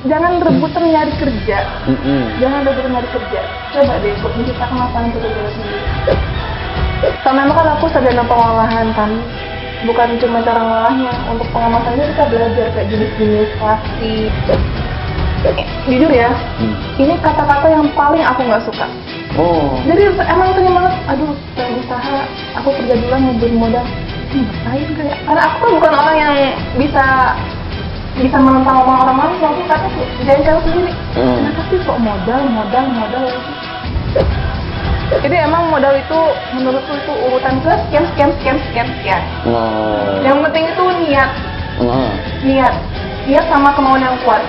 jangan rebutan nyari kerja. Jangan rebutan nyari kerja. Coba deh buat menciptakan lapangan pekerjaan sendiri. Karena memang kan aku sarjana pengolahan kan, bukan cuma cara ngolahnya. Untuk pengemasannya kita belajar kayak jenis-jenis plastik. Jujur ya, ini kata-kata yang paling aku nggak suka. Jadi emang pengen banget, aduh usaha, aku kerja dulu ngumpulin modal. Ngapain kayak? Karena aku kan bukan orang yang bisa menentang omongan orang lain, walaupun kata tuh jangan cari sendiri. Kenapa sih kok modal? Jadi emang modal itu menurutku itu urutan ke sekian. Yang penting itu niat sama kemauan yang kuat.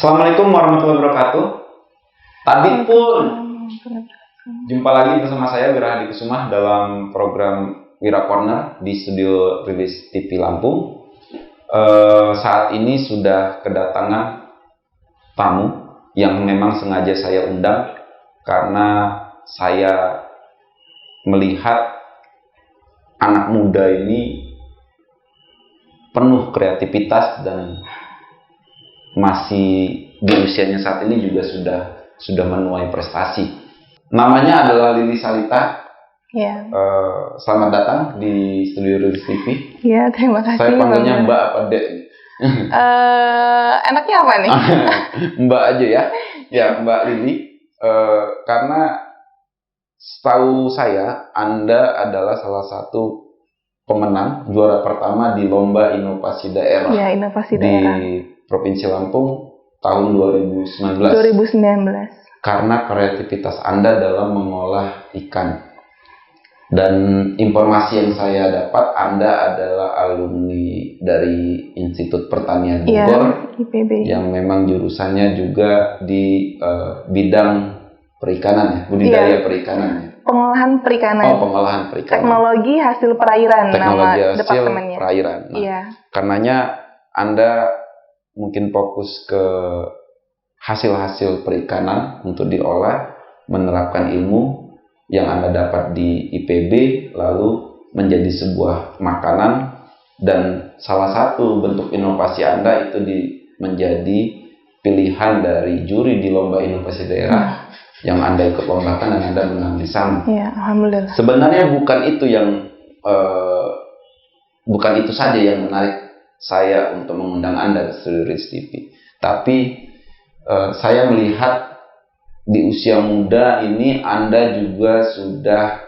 Assalamualaikum warahmatullahi wabarakatuh. Tadi pun jumpa lagi bersama saya Wira Hadi Kusumah dalam program Wira Corner di studio Rilis TV Lampung. Saat ini sudah kedatangan tamu yang memang sengaja saya undang karena saya melihat anak muda ini penuh kreativitas dan masih di usianya saat ini juga sudah menuai prestasi. Namanya adalah Lili Salita. Ya. Selamat datang di studio Rilis TV. Ya, terima kasih. Saya panggilnya Mbak apa Dek? Enaknya apa nih? Mbak aja ya. Ya, Mbak Lili. Karena setahu saya Anda adalah salah satu pemenang juara pertama di Lomba Inovasi Daerah. Ya, Inovasi Daerah. Di Provinsi Lampung tahun 2019. Karena kreativitas Anda dalam mengolah ikan. Dan informasi yang saya dapat, Anda adalah alumni dari Institut Pertanian Bogor, IPB. Yang memang jurusannya juga di bidang perikanan ya, budidaya perikanan ya. Pengolahan perikanan. Pengolahan perikanan. Teknologi hasil perairan. Teknologi nama hasil departemennya. perairan. Karenanya Anda mungkin fokus ke hasil-hasil perikanan untuk diolah, menerapkan ilmu yang Anda dapat di IPB, lalu menjadi sebuah makanan, dan salah satu bentuk inovasi Anda itu menjadi pilihan dari juri di Lomba Inovasi Daerah yang Anda ikut lombakan dan Anda menang di sana. Ya, alhamdulillah. Sebenarnya bukan itu saja yang menarik saya untuk mengundang Anda ke studio Rilis TV. Tapi saya melihat di usia muda ini Anda juga sudah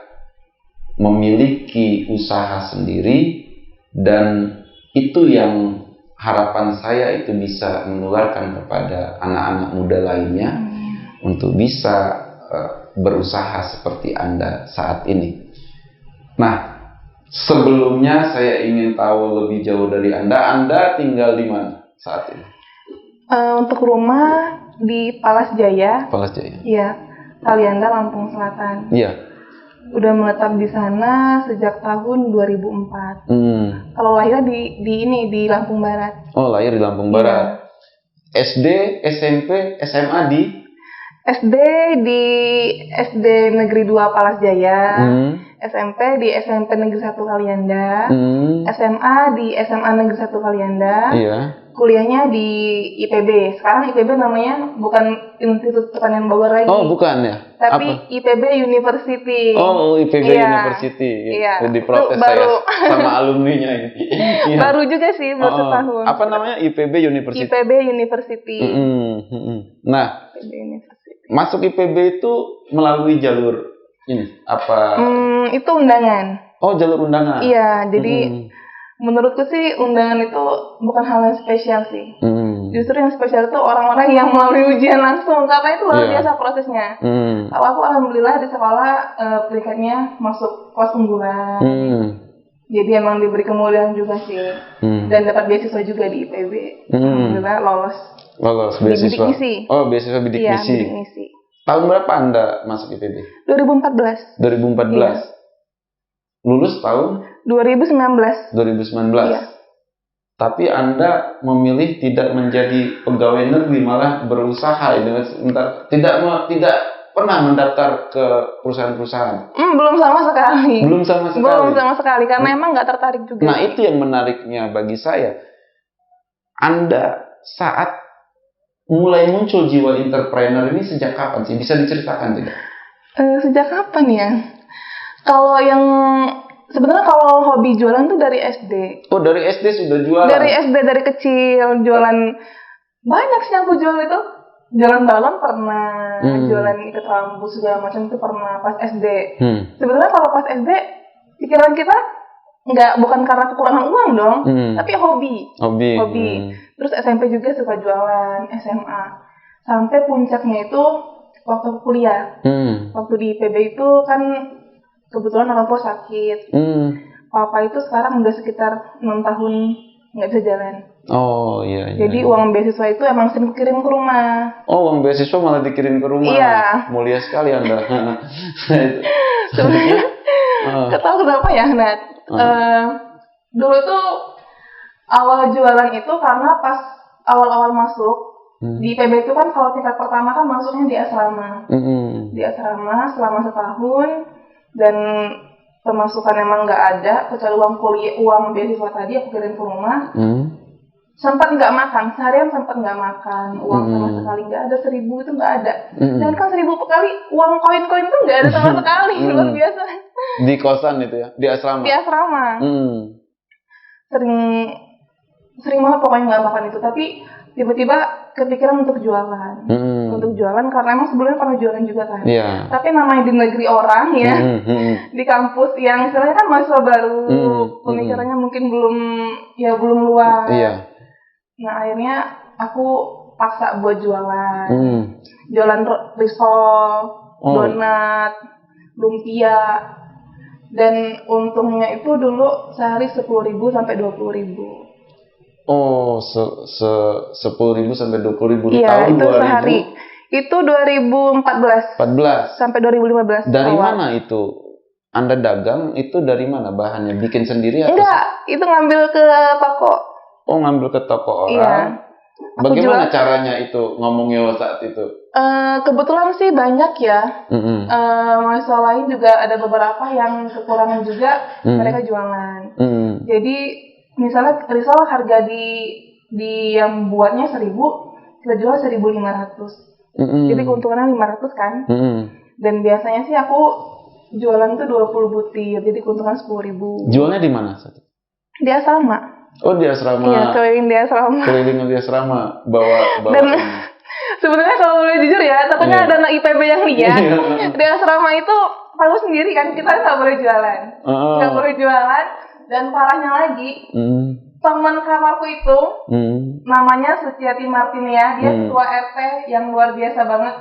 memiliki usaha sendiri, dan itu yang harapan saya itu bisa menularkan kepada anak-anak muda lainnya untuk bisa berusaha seperti Anda saat ini. Nah, sebelumnya saya ingin tahu lebih jauh dari Anda. Anda tinggal di mana saat ini? Untuk rumah di Palas Jaya. Palas Jaya. Iya, Kalianda, Lampung Selatan. Iya. Udah menetap di sana sejak tahun 2004. Kalau lahirnya di Lampung Barat. Oh, lahir di Lampung Barat. SD, SMP, SMA di? SD di SD Negeri 2 Palas Jaya. SMP di SMP Negeri 1 Kalianda, SMA di SMA Negeri 1 Kalianda, kuliahnya di IPB. Sekarang IPB namanya bukan Institut Pertanian Bogor lagi. Oh, bukan ya? Tapi apa? IPB University. Oh, IPB University. Iya. Di protes saya sama alumninya ini. Baru juga sih, baru setahun. Apa namanya? IPB University. IPB University. Nah, IPB University. Masuk IPB itu melalui jalur ini apa? Itu undangan. Oh, jalur undangan. Iya, jadi menurutku sih undangan itu bukan hal yang spesial sih. Justru yang spesial itu orang-orang yang melalui ujian langsung, karena itu luar biasa prosesnya. Kalau aku alhamdulillah di sekolah peringkatnya masuk kelas unggulan. Jadi emang diberi kemudahan juga sih. Dan dapat beasiswa juga di IPB. Alhamdulillah lolos beasiswa. Bidik misi. Oh, beasiswa bidik misi. Bidik misi. Tahun berapa Anda masuk IPB? 2014. 2014. Iya. Lulus tahun 2019. 2019. Iya. Tapi Anda memilih tidak menjadi pegawai negeri, malah berusaha dengan tidak pernah mendaftar ke perusahaan-perusahaan. Belum sama sekali. Belum sama sekali. Belum sama sekali karena emang nggak tertarik juga. Nah, itu yang menariknya bagi saya. Anda saat mulai muncul jiwa entrepreneur ini sejak kapan sih? Bisa diceritakan tidak? Sejak kapan ya? Kalau yang sebenarnya kalau hobi jualan tuh dari SD. Oh, dari SD sudah jualan? Dari SD, dari kecil jualan. Banyak sih yang aku jual itu. Jualan balon pernah, jualan ikat rambut segala macam itu pernah pas SD. Sebenarnya kalau pas SD pikiran kita bukan karena kekurangan uang dong, tapi hobi. Terus SMP juga suka jualan, SMA. Sampai puncaknya itu waktu kuliah. Waktu di IPB itu kan kebetulan orang tua sakit. Papa itu sekarang udah sekitar 6 tahun nggak bisa jalan. Oh iya. Jadi uang beasiswa itu emang sering kirim ke rumah. Oh, uang beasiswa malah dikirim ke rumah. Iya. Mulia sekali Anda. Sebenarnya nggak tahu kenapa ya, Nat. Dulu tuh awal jualan itu karena pas awal-awal masuk di IPB itu kan kalau tingkat pertama kan masuknya di asrama. Di asrama selama setahun dan pemasukan emang nggak ada kecuali uang kuliah, uang beasiswa tadi aku kirim ke rumah. Sempat nggak makan, seharian sempat nggak makan, uang sama sekali nggak ada, 1.000 itu nggak ada. Dan kan 1.000 kali uang koin-koin itu nggak ada sama sekali, luar biasa. Di kosan itu ya, di asrama. Di asrama. Sering banget pokoknya nggak makan itu, tapi tiba-tiba kepikiran untuk jualan. Untuk jualan karena emang sebelumnya pernah jualan juga kan. Yeah. Tapi namanya di negeri orang ya, di kampus yang istilahnya kan mahasiswa baru, pemikirannya mungkin belum luas. Yeah. Nah akhirnya aku paksa buat jualan. Jualan risol, donat, lumpia. Dan untungnya itu dulu sehari 10.000 sampai 20.000. Oh, 10.000 sampai 20.000 di iya, tahun itu 2000. Sehari. Itu 2014. 14 sampai 2015. Dari awal. mana itu? Anda dagang itu dari mana bahannya? Bikin sendiri atau? Enggak, itu ngambil ke toko. Oh, ngambil ke toko orang. Iya. Bagaimana caranya itu ngomongnya saat itu? Kebetulan sih banyak ya. Mahasiswa lain juga ada beberapa yang kekurangan juga, mereka jualan. Jadi misalnya risol harga di yang buatnya 1.000, kita jual 1.500. Jadi keuntungannya 500 kan. Dan biasanya sih aku jualan tuh 20 butir, jadi keuntungan 10.000. Jualnya di mana? Di asrama. Oh, di asrama. Iya, keliling di asrama. Keliling di asrama, bawa. Dan sebenarnya kalau boleh jujur ya, takutnya ada anak IPB yang lihat. Di asrama itu tahu sendiri kan, kita nggak boleh jualan. Nggak boleh jualan. Dan parahnya lagi, teman kamarku itu, namanya Suciati Martin ya, dia ketua RT yang luar biasa banget.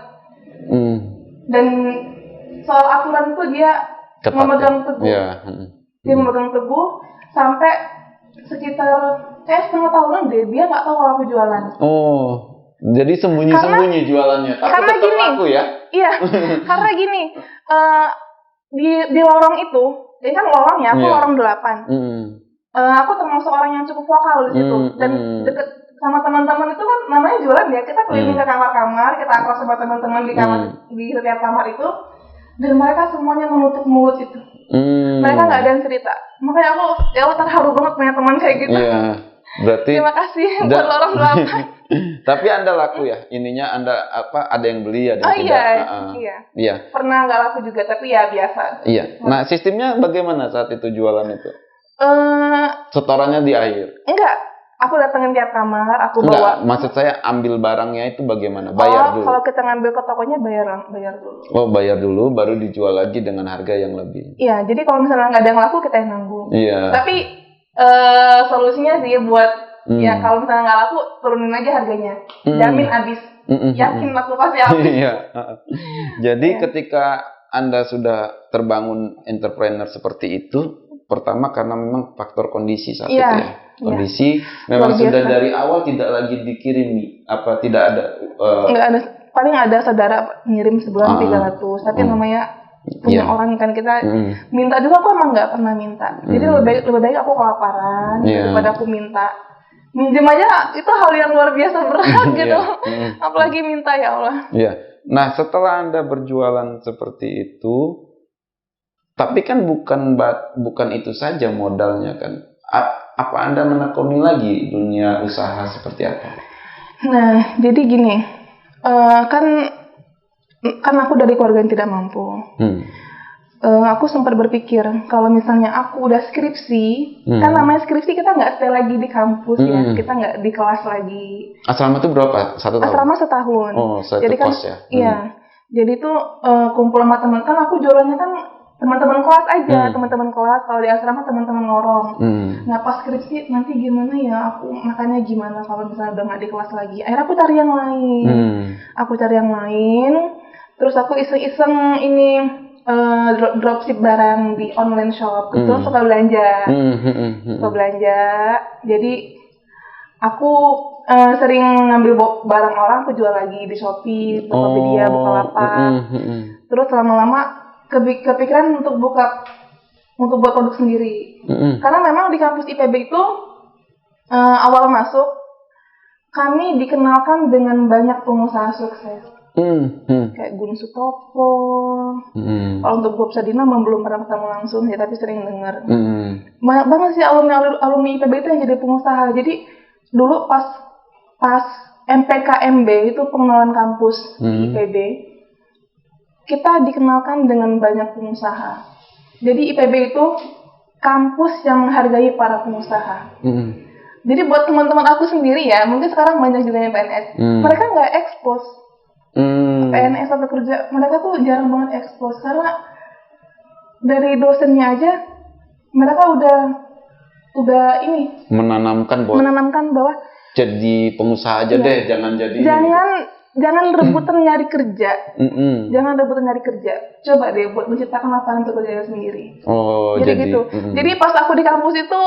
Dan soal aturan itu dia memegang teguh. Dia memegang teguh sampai sekitar setengah tahunan deh, dia nggak tahu kalau aku jualan. Oh, jadi sembunyi-sembunyi jualannya. Tapi karena tetap gini, laku ya? Iya, karena gini, di lorong itu, ini kan lorong ya, aku lorong 8. Aku termasuk orang yang cukup vokal di situ, dan deket sama teman-teman itu kan namanya jualan ya, kita keliling ke kamar-kamar, kita akrab sama teman-teman di kamar, di setiap kamar itu, dan mereka semuanya menutup mulut itu. Mereka nggak ada yang cerita. Makanya aku terharu banget punya teman kayak gitu. Iya, berarti. Terima kasih buat lorong 8. Tapi Anda laku ya, ininya Anda ada yang beli, ada yang tidak. Iya. Pernah nggak laku juga, tapi ya biasa. Iya. Nah, sistemnya bagaimana saat itu jualan itu? Setorannya di akhir? Enggak, aku datengin tiap kamar, aku bawa. Enggak, maksud saya ambil barangnya itu bagaimana? Bayar dulu? Kalau kita ngambil ke tokonya bayar dulu. Oh, bayar dulu, baru dijual lagi dengan harga yang lebih. Iya, jadi kalau misalnya nggak ada yang laku, kita yang nanggung. Iya. Tapi solusinya sih buat, ya kalau misalnya nggak laku, turunin aja harganya. Jamin habis. Yakin laku pasti habis. Iya. Jadi ketika Anda sudah terbangun entrepreneur seperti itu, pertama karena memang faktor kondisi saat itu ya. Kondisi memang sudah dari awal tidak lagi dikirimi, tidak ada. Nggak ada paling ada saudara ngirim sebulan 300, tapi namanya punya orang kan kita minta juga aku emang nggak pernah minta. Jadi lebih baik aku kelaparan daripada aku minta. Minjem aja itu hal yang luar biasa berat gitu. Apalagi minta, ya Allah. Iya. Nah, setelah Anda berjualan seperti itu, tapi kan bukan itu saja modalnya kan. Apa Anda menekuni lagi dunia usaha seperti apa? Nah, jadi gini, kan aku dari keluarga yang tidak mampu. Aku sempat berpikir kalau misalnya aku udah skripsi, kan namanya skripsi kita nggak stay lagi di kampus ya, kita nggak di kelas lagi. Asrama itu berapa? 1 tahun? Asrama setahun. Oh, jadi kan, kos ya? Iya. Jadi tuh kumpul sama teman, kan aku jualannya kan teman-teman kelas aja, teman-teman kelas. Kalau di asrama teman-teman ngorong. Nah pas skripsi nanti gimana ya, aku makannya gimana kalau misalnya udah nggak di kelas lagi. Akhirnya aku cari yang lain. Aku cari yang lain. Terus aku iseng-iseng ini dropship barang di online shop. Terus suka belanja. Suka belanja. Jadi aku sering ngambil barang orang, aku jual lagi di Shopee, Tokopedia, Bukalapak. Terus lama-lama kepikiran untuk buat produk sendiri. Karena memang di kampus IPB itu awal masuk kami dikenalkan dengan banyak pengusaha sukses. Kayak Gun Sutopo. Kalau untuk Bob Sadino belum pernah ketemu langsung ya, tapi sering dengar. Banyak banget sih alumni IPB itu yang jadi pengusaha. Jadi dulu pas MPKMB itu pengenalan kampus di IPB, kita dikenalkan dengan banyak pengusaha. Jadi IPB itu kampus yang menghargai para pengusaha. Jadi buat teman-teman aku sendiri ya, mungkin sekarang banyak juga yang PNS, mereka nggak expose. PNS atau kerja, mereka tuh jarang banget expose karena dari dosennya aja mereka udah ini menanamkan bahwa jadi pengusaha aja deh, jangan rebutan nyari kerja. Jangan rebutan nyari kerja. Coba deh buat menciptakan lapangan pekerjaan sendiri. Oh, jadi gitu. Jadi pas aku di kampus itu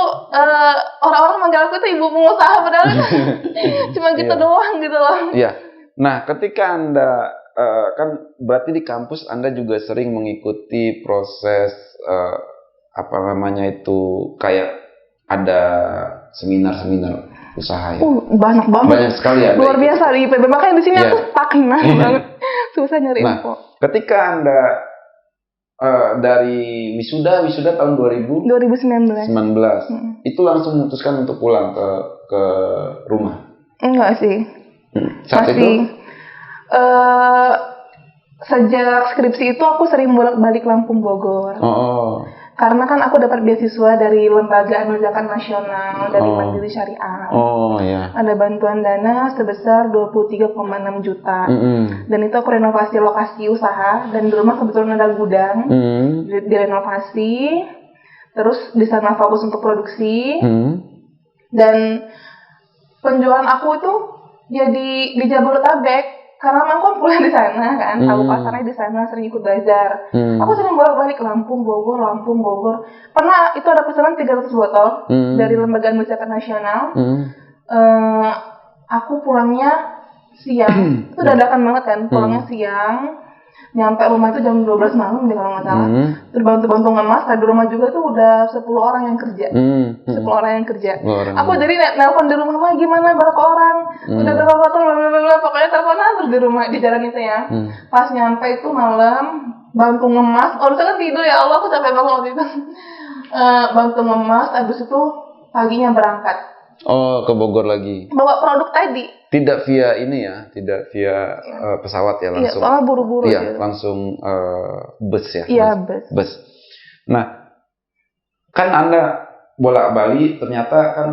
orang-orang manggil aku tuh ibu pengusaha, padahal cuma gitu doang gitu loh. Iya. Nah, ketika Anda kan berarti di kampus Anda juga sering mengikuti proses kayak ada seminar-seminar usaha ya. Banyak banget. Banyak sekali ya. Luar biasa di IPB. Makanya di sini aku stagnan banget. Susah nyari info. Ketika Anda dari wisuda tahun 2019. Itu langsung memutuskan untuk pulang ke rumah. Enggak sih. Saat masih itu sejak skripsi itu aku sering bolak-balik Lampung Bogor. Karena kan aku dapat beasiswa dari Lembaga Anugerah Nasional dari Mandiri Syariah. Ada bantuan dana sebesar 23,6 juta. Dan itu aku renovasi lokasi usaha, dan di rumah kebetulan ada gudang. Direnovasi. Terus di sana fokus untuk produksi. Dan penjualan aku itu jadi di Jabodetabek. Karena memang aku kuliah di sana kan, tahu pasarnya di sana, sering ikut belajar. Aku sering bolak-balik Lampung Bogor. Pernah itu ada pesanan 300 botol dari Lembaga Anugerah Nasional. Aku pulangnya siang, itu dadakan banget kan, pulangnya siang. Nyampe rumah itu jam 12 malam deh kalau nggak salah. Terus bantu ngemas, di rumah juga tuh udah 10 orang yang kerja. 10 orang yang kerja. Aku jadi nelpon di rumah, mah gimana berapa orang? Udah berapa botol, blablabla, pokoknya teleponan terus di rumah, di jalan itu ya. Pas nyampe itu malam, bantu ngemas. Harusnya kan tidur ya Allah, aku capek banget waktu itu. Bantu ngemas, habis itu paginya berangkat. Ke Bogor lagi. Bawa produk tadi. Tidak via ini ya, tidak via pesawat ya, langsung. Iya, soalnya buru-buru. Iya, langsung bus ya. Iya, bus. Nah, kan Anda bolak-balik, ternyata kan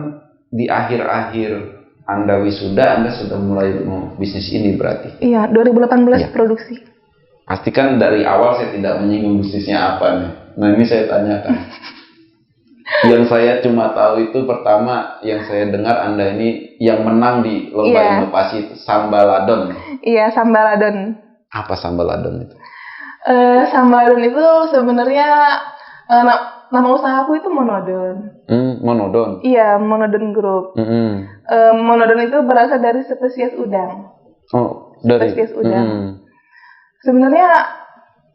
di akhir-akhir Anda wisuda, Anda sudah mulai bisnis ini berarti. Iya, 2018 produksi. Pastikan dari awal saya tidak menyinggung bisnisnya apa nih. Nah, ini saya tanyakan. Yang saya cuma tahu itu pertama yang saya dengar Anda ini yang menang di lomba inovasi itu Sambaladon. Iya, Sambaladon. Apa Sambaladon itu? Sambaladon itu sebenarnya nama usaha aku itu Monodon. Monodon. Iya, Monodon Group. Monodon itu berasal dari spesies udang. spesies udang. Sebenarnya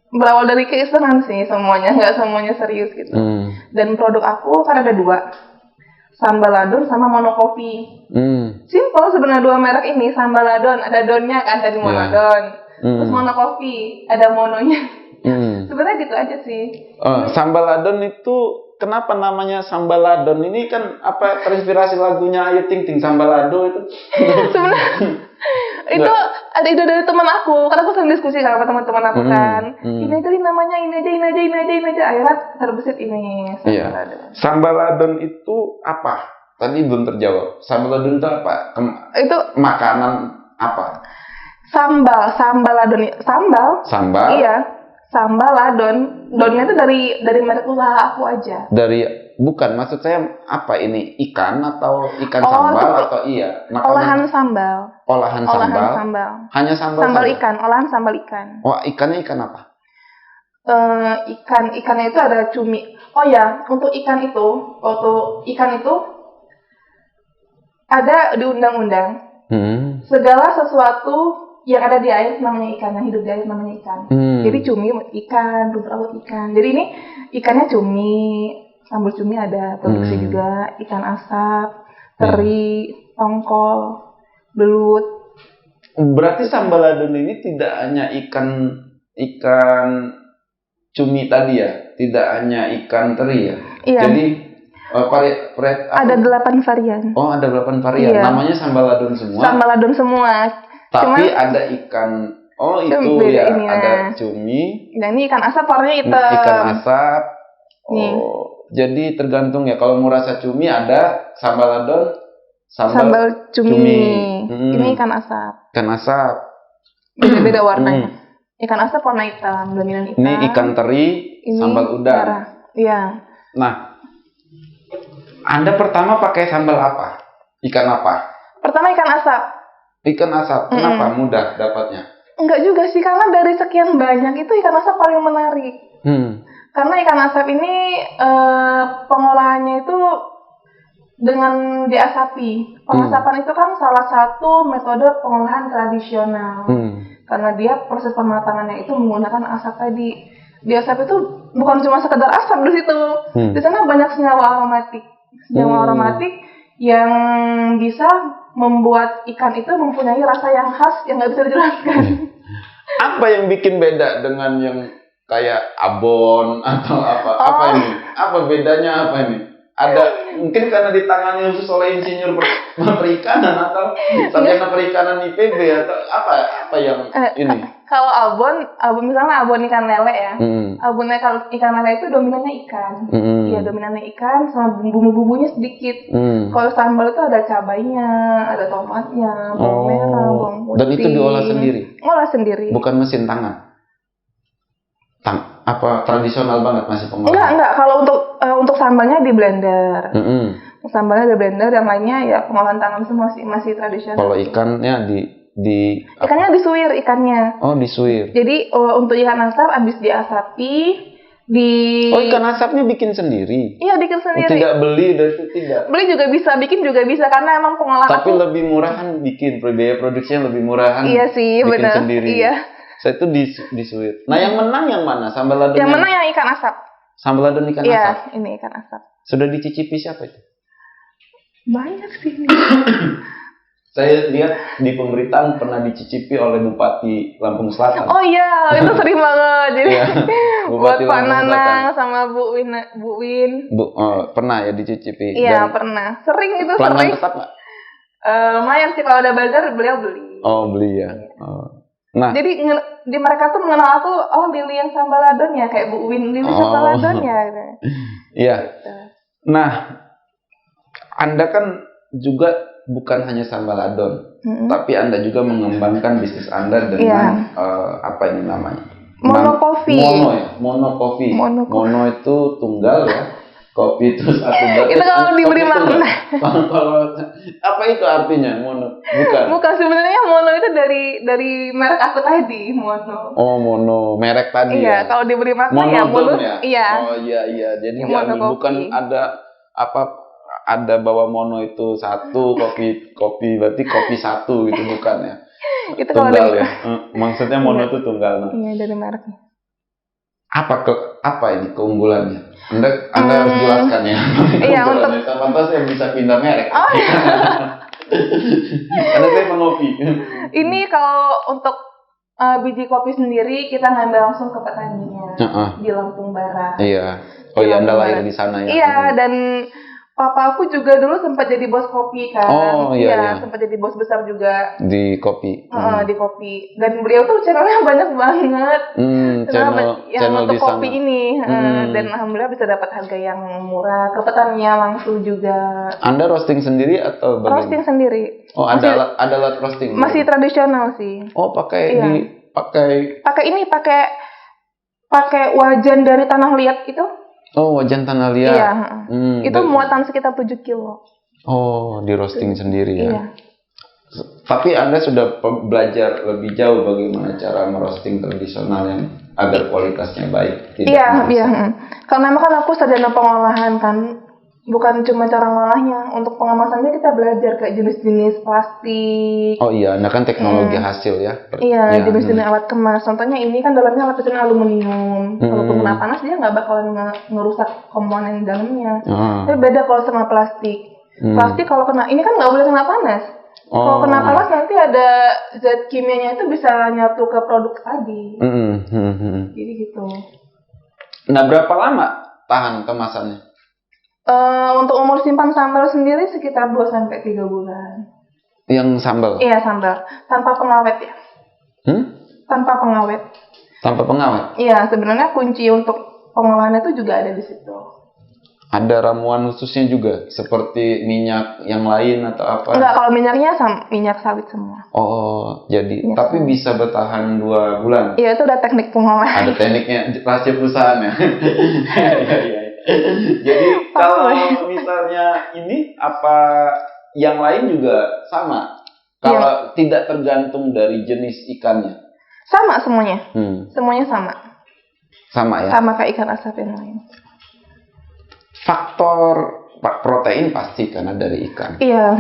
berawal dari keisengan sih semuanya, nggak semuanya serius gitu. Dan produk aku kan ada 2, Sambaladon sama Monocoffee. Simple sebenarnya 2 merek ini. Sambaladon ada donnya kan dari Monodon, terus Monocoffee ada mononya. Sebenarnya gitu aja sih. Sambaladon itu kenapa namanya Sambaladon? Ini kan apa terinspirasi lagunya Ayu Ting Ting, Sambalado itu? Sebenarnya itu ada ide dari teman aku, karena aku sering diskusi sama teman-teman aku kan. Ini aja namanya, ini aja. Akhirnya terbesit ini. Sambaladon itu apa? Tadi belum terjawab. Sambaladon itu apa? Itu makanan apa? Sambaladon. Sambal? Iya. Sambaladon. Donnya itu dari merek usaha aku aja. Bukan, maksud saya apa ini? Ikan atau ikan sambal atau iya? Olahan sambal. Olahan sambal. Hanya sambal ikan, olahan sambal ikan. Oh, ikannya ikan apa? Ikannya itu ada cumi. Oh ya, untuk ikan itu ada di undang-undang. Segala sesuatu yang ada di air namanya ikan, yang hidup di air namanya ikan. Jadi cumi ikan, rumput laut ikan. Jadi ini ikannya cumi, sambal cumi ada, produksi juga ikan asap, teri, tongkol, belut. Berarti Sambaladon ini tidak hanya ikan cumi tadi ya, tidak hanya ikan teri ya. Iya. Jadi ada 8 varian. Oh, ada 8 varian. Iya. Namanya Sambaladon semua. Sambaladon semua. Tapi ada ikan, itu ya, ada cumi. Dan ini ikan asap warnanya hitam. Ikan asap. Jadi tergantung ya. Kalau mau rasa cumi ada Sambaladon, sambal cumi. Ini ikan asap. Ikan asap. Beda-beda warnanya. Ikan asap warna hitam, dominan hitam. Ini ikan teri, sambal udang. Iya. Nah, Anda pertama pakai sambal apa? Ikan apa? Pertama ikan asap. Ikan asap, kenapa mudah dapatnya? Enggak juga sih, karena dari sekian banyak itu ikan asap paling menarik. Karena ikan asap ini pengolahannya itu dengan diasapi. Pengasapan itu kan salah satu metode pengolahan tradisional. Karena dia proses pematangannya itu menggunakan asap tadi. Diasap itu bukan cuma sekedar asap di situ. Di sana banyak senyawa aromatik. Yang bisa membuat ikan itu mempunyai rasa yang khas yang nggak bisa dijelaskan. Apa yang bikin beda dengan yang kayak abon atau apa? Apa ini? Apa bedanya apa ini? Ada mungkin karena ditangani khusus oleh insinyur perikanan atau sarjana perikanan IPB atau apa yang ini? Kalau abon misalnya abon ikan lele ya. Abonnya kalau ikan lele itu dominannya ikan. Iya, dominannya ikan sama bumbu-bumbunya sedikit. Kalau sambal itu ada cabainya, ada tomatnya, bawang merah, bawang putih. Dan itu diolah sendiri? Olah sendiri. Bukan mesin tangan? Apa tradisional banget masih pengolahan? Enggak. Kalau untuk sambalnya di blender. Sambalnya di blender, yang lainnya ya pengolahan tangan semua masih tradisional. Kalau ikannya ikannya disuir ikannya. Oh, disuir. Jadi untuk ikan asap habis diasapi ikan asapnya bikin sendiri? Iya, bikin sendiri. Tidak beli dari itu tidak? Beli juga bisa, bikin juga bisa, karena emang pengolahan. Tapi lebih murah kan bikin, biaya produksinya lebih murah kan? Iya sih, bikin benar. Sendiri. Iya. Saya itu disuir. Nah, yang menang yang mana? Sambaladon? Yang menang yang ikan asap. Sambaladon ikan asap? Iya, ini ikan asap. Sudah dicicipi siapa itu? Banyak sih. Saya lihat di pemberitaan pernah dicicipi oleh Bupati Lampung Selatan. Oh iya, itu sering banget. Jadi buat Pak Nanang Selatan. sama Bu Win. Pernah ya dicicipi? Iya, pernah. Sering itu. Pelanggan tetap nggak? Lumayan sih, kalau ada bazar beliau beli. Oh, beli ya. Nah, jadi di mereka tuh mengenal aku, Lili yang Sambaladon ya, kayak Bu Win Lili Sambaladon ya. Iya. Nah, Anda kan juga bukan hanya Sambaladon, tapi Anda juga mengembangkan bisnis Anda dengan apa ini namanya? Monocoffee. Monocoffee. Mono itu tunggal ya. Kopi itu satu. Itu kalau diberi makna. Kalau apa itu artinya mono? Bukan, sebenarnya mono itu dari merek aku tadi, mono. Oh, mono, merek tadi. Iya, kalau diberi makna ya mono. Iya. Oh, iya. Jadi bukan ada bahwa mono itu satu, kopi berarti kopi satu gitu, bukan ya. Itu kalau Tunggal dari ya. Maksudnya mono itu tunggal. Nah. iya, dari mereknya. Apa ini keunggulannya? Anda harus jelaskan ya. Iya, untuk Sama saya bisa pindah merek. oh, Karena saya pengopi. ini kalau untuk biji kopi sendiri kita ngambil langsung ke petaninya di Lampung Barat. Iya. Oh iya, Anda lahir di sana ya. Iya, dan papa aku juga dulu sempat jadi bos kopi kan. Oh iya. Sempat jadi bos besar juga Di kopi. di kopi. Dan beliau tuh channelnya banyak banget. Channel yang untuk di sana. kopi ini. Dan alhamdulillah bisa dapat harga yang murah. Ke petaninya langsung juga. Anda roasting sendiri atau bagaimana? Roasting sendiri. Oh, ada alat roasting. Masih tradisional sih. Oh, pakai pakai wajan dari tanah liat itu. Oh, wajan tanah liat. Iya. Itu muatan sekitar 7 kilo. Oh, di roasting sendiri ya. Iya. Tapi Anda sudah belajar lebih jauh bagaimana cara merosting tradisional yang agar kualitasnya baik. Iya. Karena memang kan aku sarjana pengolahan kan. Bukan cuma cara ngolahnya, untuk pengemasannya kita belajar kayak jenis-jenis plastik. Oh iya, Anda kan teknologi hasil ya. Iya, jenis-jenis alat kemas. Contohnya ini kan dalamnya lapisan aluminium. Kalau kena panas dia nggak bakalan ngerusak komponen dalamnya. Tapi beda kalau sama plastik. Plastik kalau kena, ini kan nggak boleh kena panas. Kalau kena panas nanti ada zat kimianya itu bisa nyatu ke produk tadi. Jadi gitu. Nah, berapa lama tahan kemasannya? Untuk umur simpan sambal sendiri sekitar 2-3 bulan. Yang sambal? Iya, sambal. Tanpa pengawet ya. Tanpa pengawet. Tanpa pengawet? Iya, sebenarnya kunci untuk pengolahan itu juga ada di situ. Ada ramuan khususnya juga? Seperti minyak yang lain atau apa? Enggak, kalau minyaknya minyak sawit semua. Oh, jadi minyak tapi sawit. Bisa bertahan 2 bulan? Iya, itu udah teknik pengolahan. Ada tekniknya, rahasia perusahaan ya? Iya. Jadi kalau misalnya ini apa yang lain juga sama? Kalau tidak tergantung dari jenis ikannya? Sama semuanya. Semuanya sama. Sama ya? Sama kayak ikan asap yang lain. Faktor protein pasti karena dari ikan. Iya.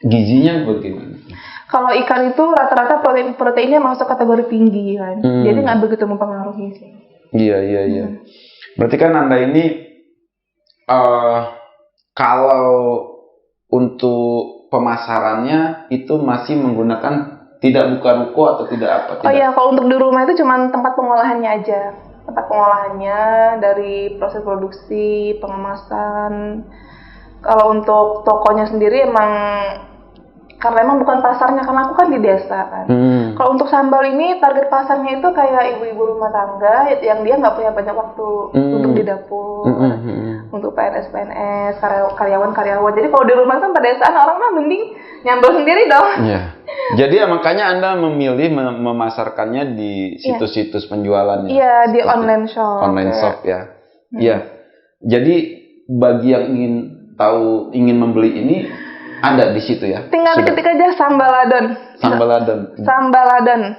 Gizinya bagaimana? Kalau ikan itu rata-rata proteinnya masuk kategori tinggi kan. Jadi nggak begitu mempengaruhi sih. Iya. Berarti kan Anda ini kalau untuk pemasarannya itu masih menggunakan tidak buka ruko atau tidak apa? Oh iya, kalau untuk di rumah itu cuma tempat pengolahannya aja. Tempat pengolahannya dari proses produksi, pengemasan. Kalau untuk tokonya sendiri karena emang bukan pasarnya, karena aku kan di desa kan. Kalau untuk sambal ini target pasarnya itu kayak ibu-ibu rumah tangga yang dia nggak punya banyak waktu untuk di dapur, untuk PNS, karyawan. Jadi kalau di rumah kan pedesaan orang mah mending nyambel sendiri dong. Iya. Jadi makanya Anda memilih memasarkannya di situs-situs penjualannya. Iya, di online shop. Online shop ya. Iya. Jadi bagi yang ingin membeli ini ada di situ ya. Tinggal ketik aja sambaladon.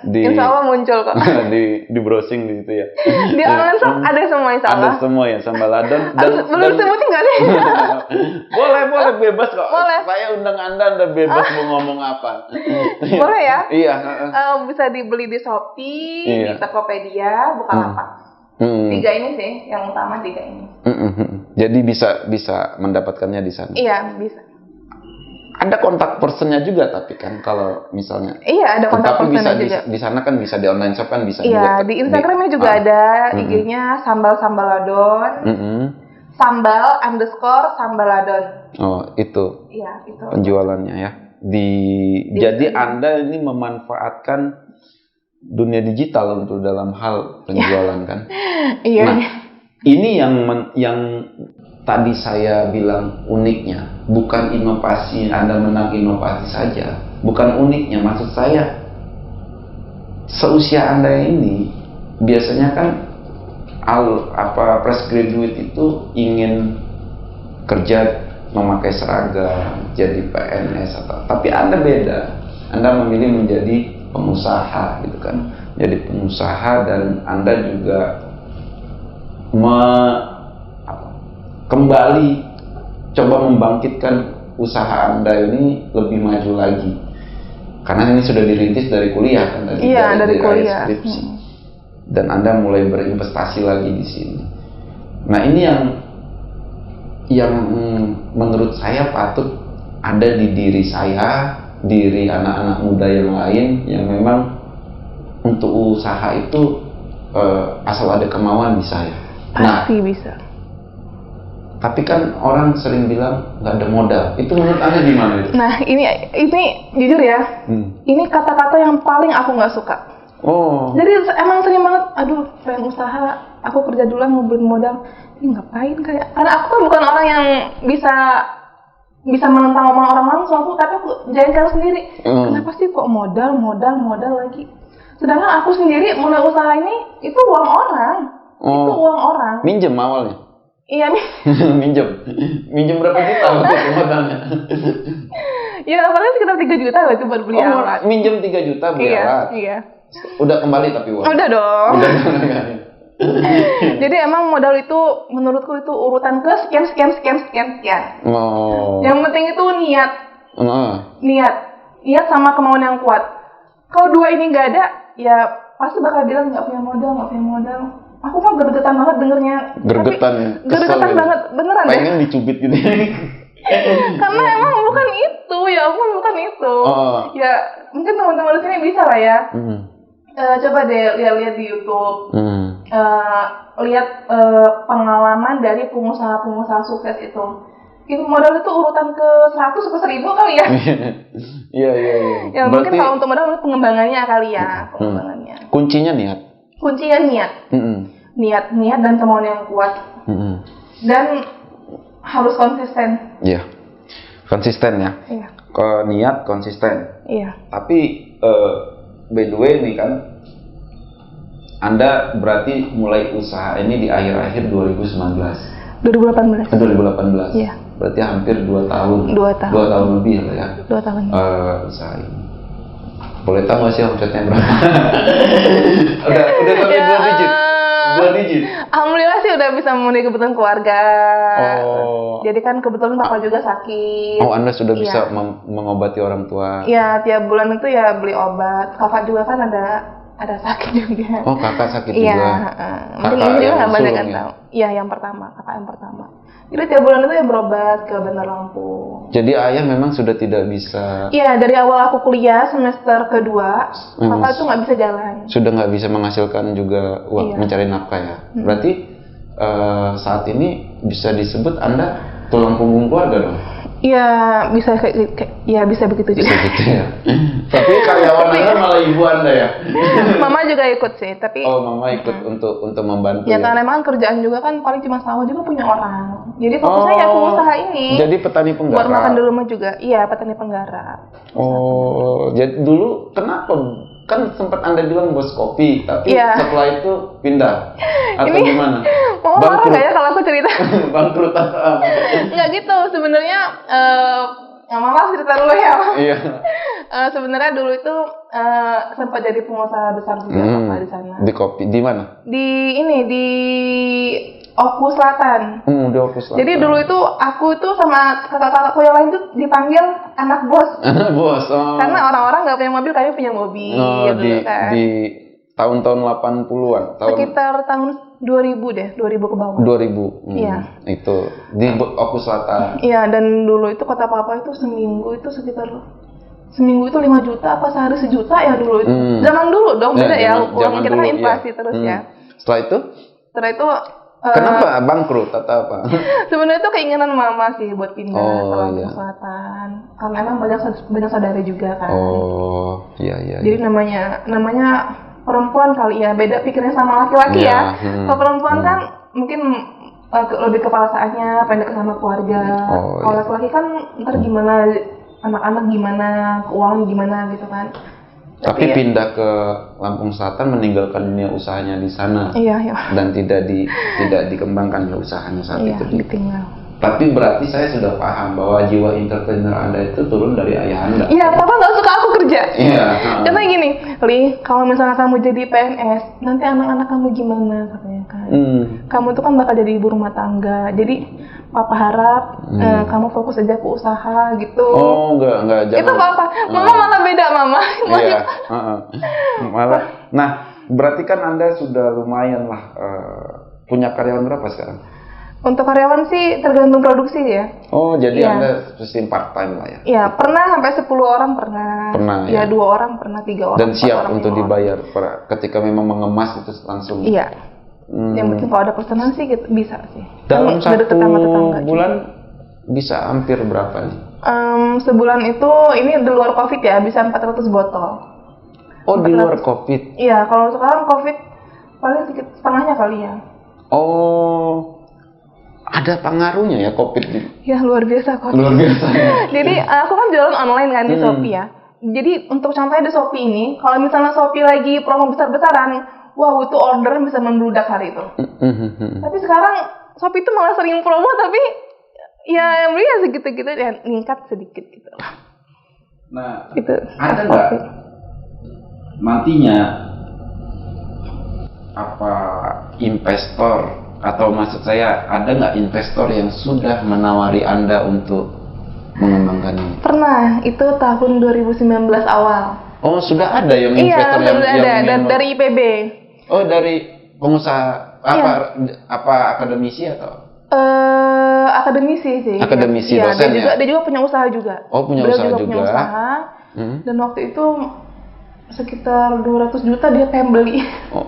Insya Allah muncul kok. di browsing di situ ya. Di online shop ada semua insya Allah. Ada semua ya sambaladon. Belum disebutin nggak nih? boleh bebas kok. Boleh. Saya undang Anda bebas mau ngomong apa. Boleh ya? Iya. Bisa dibeli di Shopee, di Tokopedia, Bukalapak. 3 ini sih, yang utama 3 ini. Jadi bisa mendapatkannya di sana. Iya, bisa. Ada kontak personnya juga tapi kan kalau misalnya. Iya, ada kontak personnya juga. Di sana kan bisa di online shop kan bisa. Iya, di Instagramnya juga ada IG-nya sambaladon. Sambal_sambaladon. Oh, itu. Iya, itu. Penjualannya ya. Jadi Anda ini memanfaatkan dunia digital untuk dalam hal penjualan kan. Iya. Nah, ini yang tadi saya bilang uniknya, bukan inovasi, Anda menang inovasi saja. Bukan uniknya, maksud saya seusia Anda ini biasanya kan fresh graduate itu ingin kerja memakai seragam, jadi PNS tapi Anda beda. Anda memilih menjadi pengusaha gitu kan. Jadi pengusaha dan Anda juga kembali coba membangkitkan usaha Anda ini lebih maju lagi. Karena ini sudah dirintis dari kuliah kan tadi. Iya, dari akhir kuliah. skripsi. Dan Anda mulai berinvestasi lagi di sini. Nah, ini yang menurut saya patut ada di diri saya, diri anak-anak muda yang lain yang memang untuk usaha itu asal ada kemauan bisa ya. Pasti bisa. Tapi kan orang sering bilang nggak ada modal. Itu menurut Anda gimana itu? Nah, ini jujur ya. Ini kata-kata yang paling aku nggak suka. Oh. Jadi emang sering banget, aduh, pengen usaha, aku kerja dulu ngumpulin modal. Ini ngapain kayak? Karena aku tuh bukan orang yang bisa menentang omongan orang langsung, tapi aku jengkel sendiri. Kenapa sih kok modal lagi? Sedangkan aku sendiri mulai usaha ini itu uang orang. Itu uang orang. Minjem awalnya? Iya, minjem berapa juta waktu itu modalnya? Ya awalnya sekitar 3 juta lah itu baru beli alat. Minjem 3 juta beli alat? Iya. Udah kembali tapi uang? Udah dong. Udah. Jadi emang modal itu menurutku itu urutan ke sekian. Oh. Yang penting itu niat. Niat sama kemauan yang kuat. Kalau dua ini nggak ada, ya pasti bakal bilang nggak punya modal. Aku mah gergetan banget dengernya. Gergetan banget, beneran deh. Pengen dicubit gitu. Karena emang bukan itu, ya ampun bukan itu. Ya mungkin teman-teman di sini bisa lah ya. Coba deh lihat di YouTube. Lihat pengalaman dari pengusaha sukses itu. Itu modal itu urutan ke 100 ke 1000 kali ya. Iya. Ya berarti, mungkin kalau untuk modal pengembangannya kali ya, pengembangannya. Kuncinya niat. Niat dan kemauan yang kuat. Dan harus konsisten. Iya. Konsisten ya. Iya. Niat konsisten. Iya. Tapi by the way nih kan, Anda berarti mulai usaha ini di akhir-akhir 2019. 2018. Iya. Berarti hampir 2 tahun. 2 tahun. 2 tahun lebih lah ya. 2 tahun. Usaha ini. Boleh tahu nggak sih omsetnya berapa? udah sampai 2 digit. 2 digit. Alhamdulillah sih udah bisa memenuhi kebutuhan keluarga. Jadi kan kebetulan papa juga sakit. Anda sudah bisa mengobati orang tua. Iya, tiap bulan itu ya beli obat. Kakak juga kan ada sakit juga. Oh, kakak sakit juga. Iya, mungkin ini juga nggak banyak kan tahu. Iya, yang pertama, kakak yang pertama. Jadi tiap bulan itu ya berobat ke Bandar Lampung. Jadi ayah memang sudah tidak bisa. Iya, dari awal aku kuliah semester kedua, kakak itu nggak bisa jalan. Sudah nggak bisa menghasilkan juga uang, mencari nafkah ya. Berarti saat ini bisa disebut Anda tulang punggung keluarga dong? Iya, bisa bisa begitu juga. Bisa gitu ya. Tapi karyawan Anda malah ibu Anda ya? Mama juga ikut sih, tapi. Oh, mama ikut untuk membantu. Ya karena memang kerjaan juga kan paling cuma sawah juga punya orang. Jadi fokusnya ya ke usaha ini. Jadi petani penggarap. Buat makan di rumah juga. Iya, petani penggarap. Oh, jadi dulu kenapa? Kan sempat Anda bilang bos kopi, tapi setelah itu pindah atau ini, gimana? Mau marah nggak ya kalau aku cerita? Bangkrut atau apa? Nggak gitu, sebenarnya Mama cerita dulu ya. Iya. Sebenarnya dulu itu sempat jadi pengusaha besar juga Papa di sana. Di kopi di mana? Di Oku Selatan. Di Oku Selatan. Jadi dulu itu aku itu sama kakak-kakakku yang lain tuh dipanggil anak bos. Anak bos. Karena orang-orang nggak punya mobil, kami punya mobil. Di tahun-tahun 80-an. Sekitar tahun 2000 deh, 2000 ke bawah. 2000. Iya. Itu di Oku Selatan. Iya, dan dulu itu kata papa itu seminggu itu 5 juta apa sehari 1 juta ya dulu itu. Zaman dulu dong, beda ya. Uang kita kan inflasi terus ya. Setelah itu kenapa bangkrut atau apa? Sebenarnya itu keinginan mama sih buat pindah ke Lampung Selatan. Karena emang banyak saudara juga kan. Oh, iya. Jadi namanya perempuan kali ya, beda pikirnya sama laki-laki ya. Kalau perempuan kan mungkin lebih kepalasaannya, pendek sama keluarga. Kalau laki-laki kan ntar gimana, anak-anak gimana, keuangan gimana gitu kan. Tapi pindah ke Lampung Selatan meninggalkan dunia usahanya di sana. Iya. Dan tidak dikembangkan ya usahanya saat itu. Ditinggal. Tapi berarti saya sudah paham bahwa jiwa entrepreneur Anda itu turun dari ayah Anda. Iya, papa nggak suka aku kerja. Iya. Contohnya gini, Li, kalau misalnya kamu jadi PNS, nanti anak-anak kamu gimana katanya kan? Kamu tuh kan bakal jadi ibu rumah tangga. Jadi Papa harap kamu fokus aja ke usaha gitu. Oh, enggak, jangan. Itu Papa. Mama malah beda, Mama. Iya, malah. Nah, berarti kan Anda sudah lumayan lah punya karyawan berapa sekarang? Untuk karyawan sih tergantung produksi ya. Oh, jadi Iya. Anda sistem part time lah ya? Iya, pernah sampai 10 orang pernah. Pernah, ya. ya. 2 orang pernah, 3 orang. Dan 4 siap orang, untuk 5 orang. dibayar ketika memang mengemas itu langsung. Iya. Yang penting kalau ada pesanan sih bisa sih. Dalam Kan dari satu tetangga-tetangga bulan juga. bisa hampir berapa nih? Sebulan itu ini di luar COVID ya, bisa 400 botol. Oh, di luar COVID? Iya, kalau sekarang COVID paling sedikit setengahnya kali ya. Oh, ada pengaruhnya ya COVID? Ya, luar biasa COVID. Luar biasa. Jadi aku kan jualan online kan di Shopee ya. Jadi untuk contohnya di Shopee ini, kalau misalnya Shopee lagi promo besar-besaran, wow itu order bisa membludak hari itu. Tapi sekarang Shopee itu malah sering promo tapi ya yang beli ya segitu-gitu ya meningkat sedikit gitu. Nah, Itu ada nggak nantinya apa investor atau maksud saya ada nggak investor yang sudah menawari Anda untuk mengembangkan ini? Pernah, itu tahun 2019 awal. Oh, sudah ada yang investor Iya, sudah ada dari IPB. Oh, dari pengusaha apa akademisi atau? Akademisi sih. Akademisi, ya. dosen Dia ya? juga punya usaha juga. Oh, punya Beliau usaha juga. punya usaha. Dan waktu itu sekitar 200 juta dia pengen beli.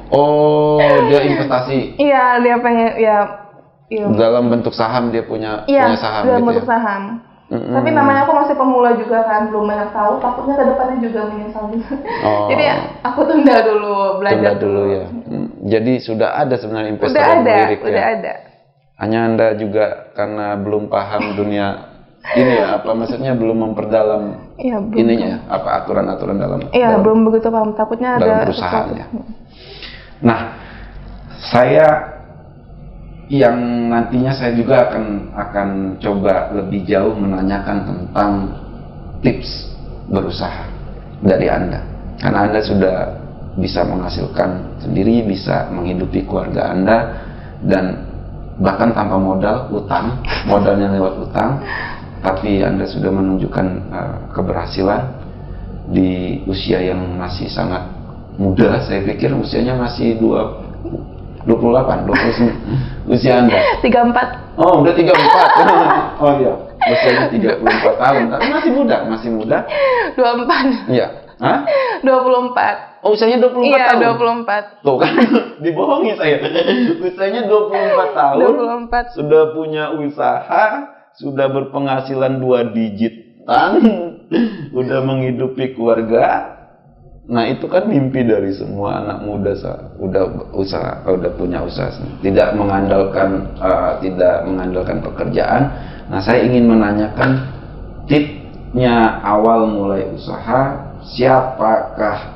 Oh, dia investasi. Iya, dia pengen ya. Dalam bentuk saham dia punya saham dalam gitu bentuk ya. saham. Tapi namanya aku masih pemula juga kan, belum banyak tahu. Takutnya kedepannya juga menyesal juga. Oh. Jadi aku tunda dulu belajar. Tunda dulu ya. Jadi sudah ada sebenarnya investor Udah yang ada, melirik ya. udah ada. Hanya Anda juga karena belum paham dunia ini ya, apa maksudnya belum memperdalam ininya ya, apa aturan-aturan dalam. Iya, belum begitu paham. Takutnya dalam ada perusahaan sesuatu. ya. Nah, saya yang nantinya saya juga akan coba lebih jauh menanyakan tentang tips berusaha dari Anda. Karena Anda sudah bisa menghasilkan sendiri, bisa menghidupi keluarga Anda, dan bahkan tanpa modal, modalnya lewat utang, tapi Anda sudah menunjukkan keberhasilan di usia yang masih sangat muda. Saya pikir usianya masih 28, usia Anda. 34. Oh, udah 34. Oh iya, usianya 34 tahun, tapi masih muda. 24. Iya. Hah? 24. Oh, usianya 24 iya, tahun? Iya, 24. Tuh kan, dibohongi saya. Usianya 24 tahun, 24. sudah punya usaha, sudah berpenghasilan 2 digitan, udah menghidupi keluarga. Nah, itu kan mimpi dari semua anak muda, udah punya usaha, tidak mengandalkan pekerjaan. Nah, saya ingin menanyakan tipsnya awal mulai usaha. Siapakah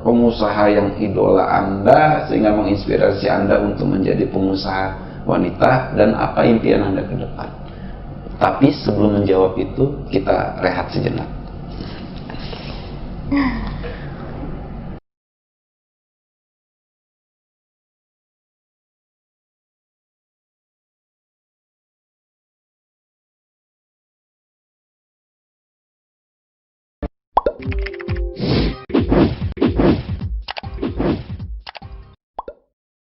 pengusaha yang idola Anda sehingga menginspirasi Anda untuk menjadi pengusaha wanita, dan apa impian Anda ke depan? Tapi sebelum menjawab itu, kita rehat sejenak.